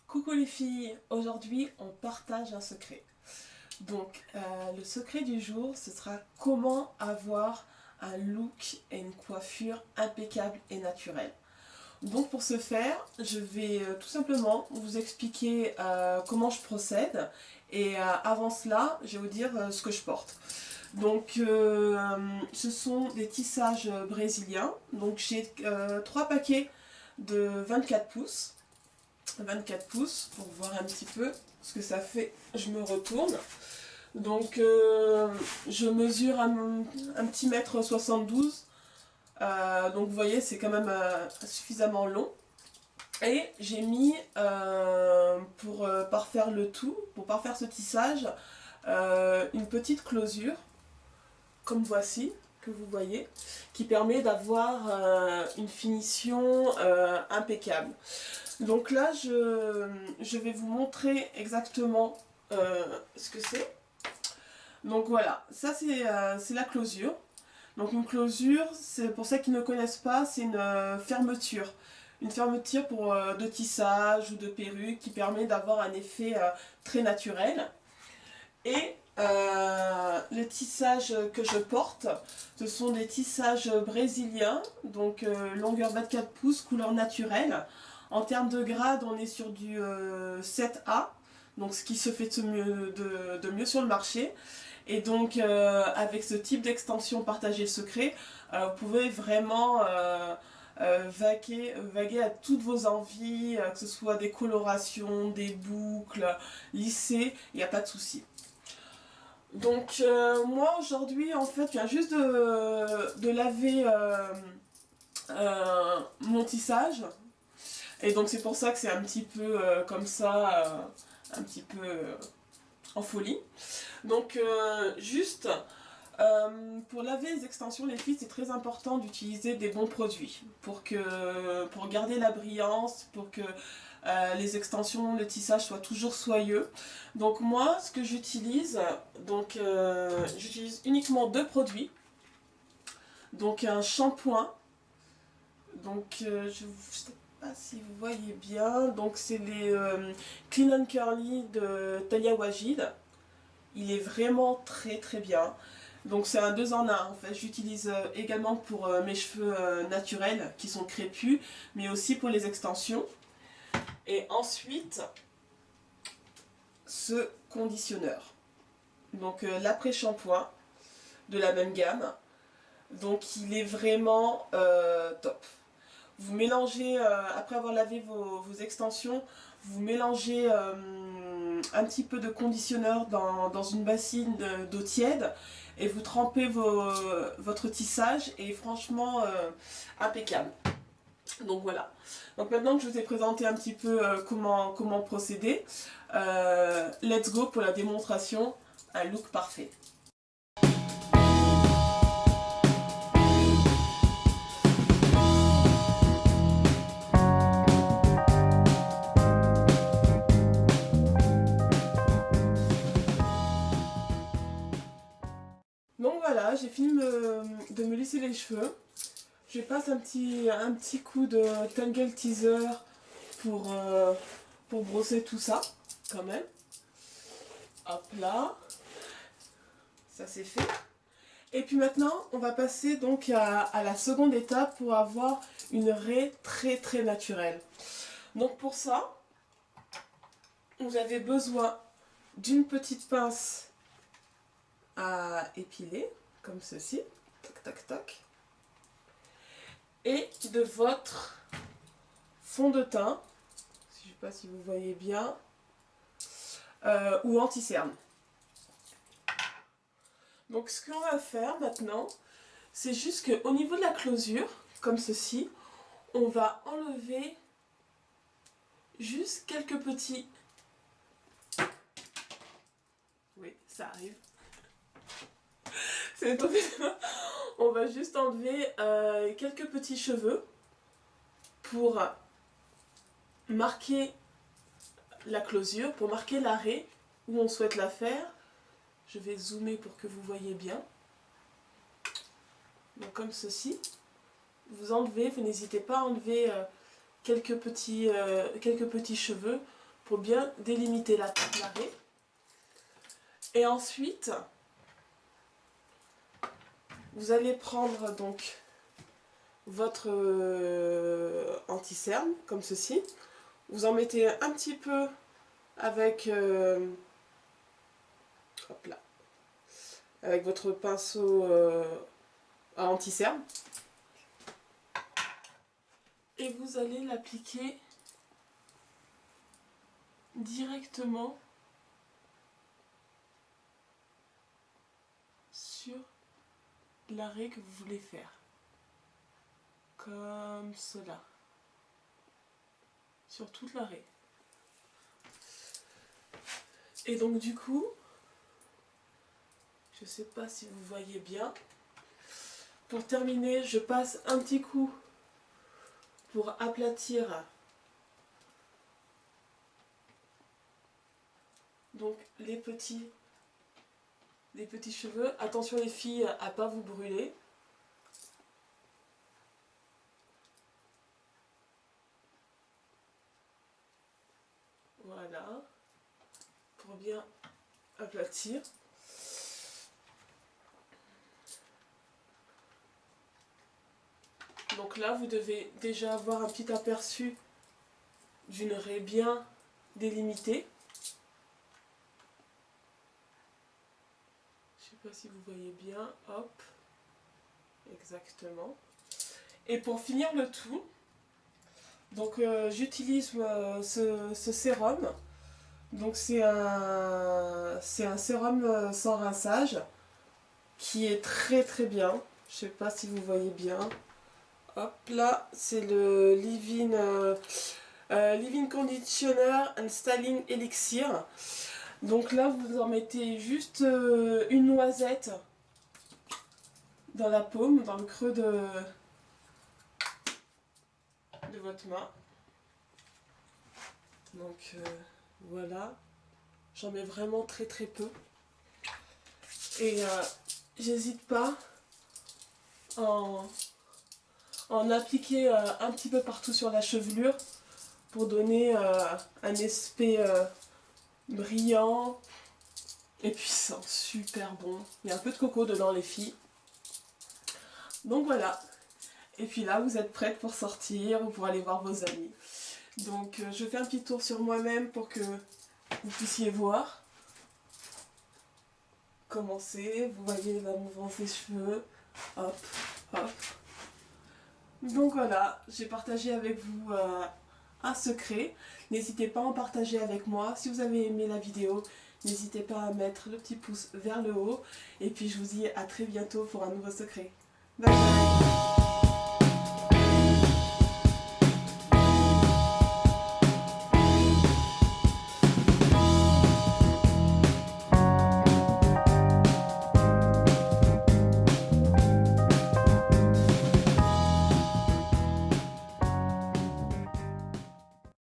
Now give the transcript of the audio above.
Coucou les filles, aujourd'hui on partage un secret. Donc le secret du jour ce sera comment avoir un look et une coiffure impeccable et naturelle. Donc pour ce faire, je vais tout simplement vous expliquer comment je procède et avant cela, je vais vous dire ce que je porte. Donc ce sont des tissages brésiliens. Donc j'ai 3 paquets de 24 pouces. 24 pouces pour voir un petit peu ce que ça fait. Je me retourne. Donc je mesure un petit mètre 72. Donc vous voyez c'est quand même suffisamment long. Et j'ai mis pour parfaire le tout, pour parfaire ce tissage, une petite closure comme voici que vous voyez, qui permet d'avoir une finition impeccable. Donc là, je vais vous montrer exactement ce que c'est. Donc voilà, ça c'est la closure. Donc une closure, c'est pour ceux qui ne connaissent pas, c'est une fermeture. Une fermeture pour de tissage ou de perruque qui permet d'avoir un effet très naturel. Et le tissage que je porte, ce sont des tissages brésiliens, donc longueur 24 pouces, couleur naturelle. En termes de grade, on est sur du 7A, donc ce qui se fait de mieux sur le marché. Et donc avec ce type d'extension Partager le secret, vous pouvez vraiment vaguer à toutes vos envies, que ce soit des colorations, des boucles, lissées, il n'y a pas de souci. Donc moi aujourd'hui en fait je viens juste de laver mon tissage et donc c'est pour ça que c'est un petit peu comme ça, un petit peu en folie. Donc juste pour laver les extensions les filles c'est très important d'utiliser des bons produits pour garder la brillance, pour que les extensions, le tissage soient toujours soyeux. Donc moi ce que j'utilise, donc j'utilise uniquement 2 produits. Donc un shampoing, donc je ne sais pas si vous voyez bien, donc c'est les Clean and Curly de Talia Wajid. Il est vraiment très très bien. Donc c'est un 2 en 1 en fait. J'utilise également pour mes cheveux naturels qui sont crépus, mais aussi pour les extensions. Et ensuite, ce conditionneur. Donc l'après-shampoing de la même gamme. Donc il est vraiment top. Vous mélangez, après avoir lavé vos extensions, vous mélangez un petit peu de conditionneur dans une bassine d'eau tiède et vous trempez votre tissage et franchement impeccable. Donc voilà. Donc maintenant que je vous ai présenté un petit peu comment procéder, let's go pour la démonstration, un look parfait. Donc voilà, j'ai fini de me lisser les cheveux. Je passe un petit coup de Tangle Teaser pour brosser tout ça, quand même. Hop là, ça c'est fait. Et puis maintenant, on va passer donc à la seconde étape pour avoir une raie très très naturelle. Donc pour ça, vous avez besoin d'une petite pince à épiler, comme ceci, tac tac tac, et de votre fond de teint, je ne sais pas si vous voyez bien, ou anti-cerne. Donc ce qu'on va faire maintenant, c'est juste qu'au niveau de la closure, comme ceci, on va enlever juste quelques petits... Oui, ça arrive. C'est tombé. On va juste enlever quelques petits cheveux pour marquer la closure, pour marquer l'arrêt où on souhaite la faire. Je vais zoomer pour que vous voyez bien. Donc comme ceci. Vous enlevez, vous n'hésitez pas à enlever quelques petits cheveux pour bien délimiter la raie. Et ensuite, vous allez prendre donc votre anti-cerne, comme ceci. Vous en mettez un petit peu avec, hop là, avec votre pinceau à anti-cerne. Et vous allez l'appliquer directement sur la raie que vous voulez faire. Comme cela. Sur toute la raie. Et donc du coup, je ne sais pas si vous voyez bien. Pour terminer, je passe un petit coup pour aplatir donc les petits cheveux. Attention les filles à ne pas vous brûler. Voilà, pour bien aplatir. Donc là, vous devez déjà avoir un petit aperçu d'une raie bien délimitée. Je ne sais pas si vous voyez bien, hop, exactement. Et pour finir le tout, donc j'utilise ce sérum. Donc c'est un sérum sans rinçage qui est très très bien. Je ne sais pas si vous voyez bien. Hop là, c'est le Leave-In Conditioner and Styling Elixir. Donc là, vous en mettez juste une noisette dans la paume, dans le creux de votre main. Donc voilà, j'en mets vraiment très très peu. Et j'hésite pas en appliquer un petit peu partout sur la chevelure pour donner un aspect brillant et puis ça sent super bon. Il y a un peu de coco dedans les filles. Donc voilà. Et puis là vous êtes prêtes pour sortir ou pour aller voir vos amis. Donc je fais un petit tour sur moi-même pour que vous puissiez voir comment c'est. Vous voyez la mouvance des cheveux. Hop, hop. Donc voilà, j'ai partagé avec vous un secret. N'hésitez pas à en partager avec moi. Si vous avez aimé la vidéo, n'hésitez pas à mettre le petit pouce vers le haut. Et puis je vous dis à très bientôt pour un nouveau secret. Bye bye.